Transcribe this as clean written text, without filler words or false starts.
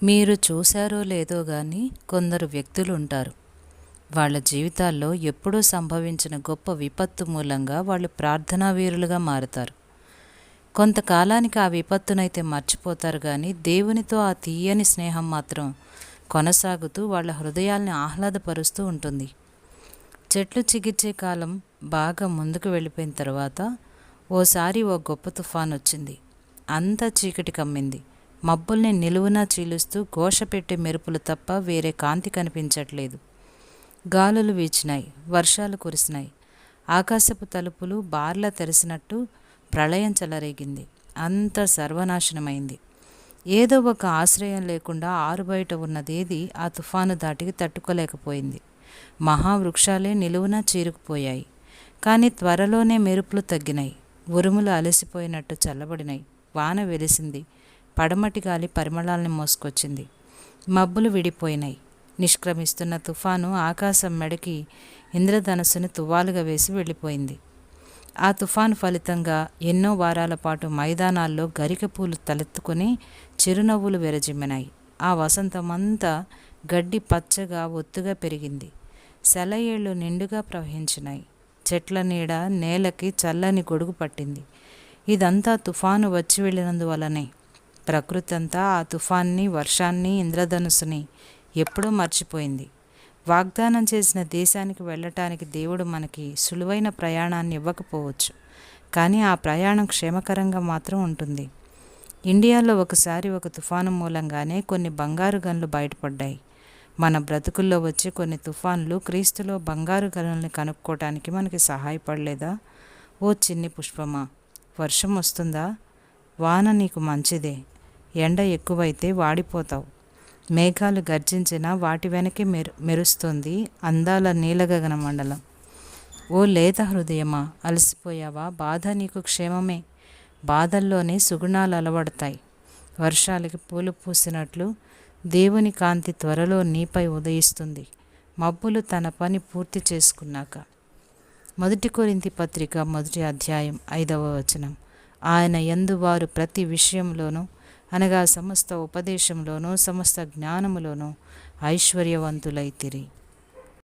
మీరు చూశారో లేదో గాని కొందరు వ్యక్తులు ఉంటారు. వాళ్ళ జీవితాల్లో ఎప్పుడూ సంభవించిన గొప్ప విపత్తు మూలంగా వాళ్ళు ప్రార్థనా వీరులుగా మారుతారు. కొంతకాలానికి ఆ విపత్తునైతే మర్చిపోతారు కానీ దేవునితో ఆ తీయని స్నేహం మాత్రం కొనసాగుతూ వాళ్ళ హృదయాల్ని ఆహ్లాదపరుస్తూ ఉంటుంది. చెట్లు చిగిర్చే కాలం బాగా ముందుకు వెళ్ళిపోయిన తర్వాత ఓసారి ఓ గొప్ప తుఫాన్ వచ్చింది. అంతా చీకటి కమ్మింది. మబ్బుల్ని నిలువునా చీలుస్తూ ఘోష పెట్టే మెరుపులు తప్ప వేరే కాంతి కనిపించట్లేదు. గాలులు వీచినాయి, వర్షాలు కురిసినాయి. ఆకాశపు తలుపులు బార్లా తెరిసినట్టు ప్రళయం చెలరేగింది. అంతా సర్వనాశనమైంది. ఏదో ఒక ఆశ్రయం లేకుండా ఆరుబయట ఉన్నదేది ఆ తుఫాను దాటికి తట్టుకోలేకపోయింది. మహావృక్షాలే నిలువునా చీరుకుపోయాయి. కానీ త్వరలోనే మెరుపులు తగ్గినాయి. ఉరుములు అలసిపోయినట్టు చల్లబడినాయి. వాన వెలిసింది. పడమటి గాలి పరిమళాల్ని మోసుకొచ్చింది. మబ్బులు విడిపోయినాయి. నిష్క్రమిస్తున్న తుఫాను ఆకాశం మెడకి ఇంద్రధనస్సుని తువ్వాలుగా వేసి వెళ్ళిపోయింది. ఆ తుఫాను ఫలితంగా ఎన్నో వారాల పాటు మైదానాల్లో గరిక పూలు తలెత్తుకుని చిరునవ్వులు విరజిమ్మినాయి. ఆ వసంతమంతా గడ్డి పచ్చగా ఒత్తుగా పెరిగింది. సెలయేళ్లు నిండుగా ప్రవహించినాయి. చెట్ల నీడ నేలకి చల్లని గొడుగు పట్టింది. ఇదంతా తుఫాను వచ్చి వెళ్ళినందువలనే. ప్రకృతి అంతా ఆ తుఫాన్ని, వర్షాన్ని, ఇంద్రధనుస్సుని ఎప్పుడూ మర్చిపోయింది. వాగ్దానం చేసిన దేశానికి వెళ్ళటానికి దేవుడు మనకి సులువైన ప్రయాణాన్ని ఇవ్వకపోవచ్చు, కానీ ఆ ప్రయాణం క్షేమకరంగా మాత్రం ఉంటుంది. ఇండియాలో ఒకసారి ఒక తుఫాను మూలంగానే కొన్ని బంగారు గనులు బయటపడ్డాయి. మన బ్రతుకుల్లో వచ్చే కొన్ని తుఫాన్లు క్రీస్తులో బంగారు గనుల్ని కనుక్కోవటానికి మనకి సహాయపడలేదా? ఓ చిన్ని పుష్పమా, వర్షం వస్తుందా? వాన నీకు మంచిదే. ఎండ ఎక్కువైతే వాడిపోతావు. మేఘాలు గర్జించినా వాటి వెనకే మెరుస్తుంది అందాల నీలగగన మండలం. ఓ లేత హృదయమా, అలసిపోయావా? బాధ నీకు క్షేమమే. బాధల్లోనే సుగుణాలు అలవడతాయి. వర్షాలకి పూలు పూసినట్లు దేవుని కాంతి త్వరలో నీపై ఉదయిస్తుంది, మబ్బులు తన పని పూర్తి చేసుకున్నాక. 1 కొరింథీ పత్రిక 1వ అధ్యాయం 5వ వచనం. ఆయన యందు వారు ప్రతి విషయంలోనూ, అనగా సమస్త ఉపదేశంలోనూ సమస్త జ్ఞానములోనూ ఐశ్వర్యవంతులైతిరి.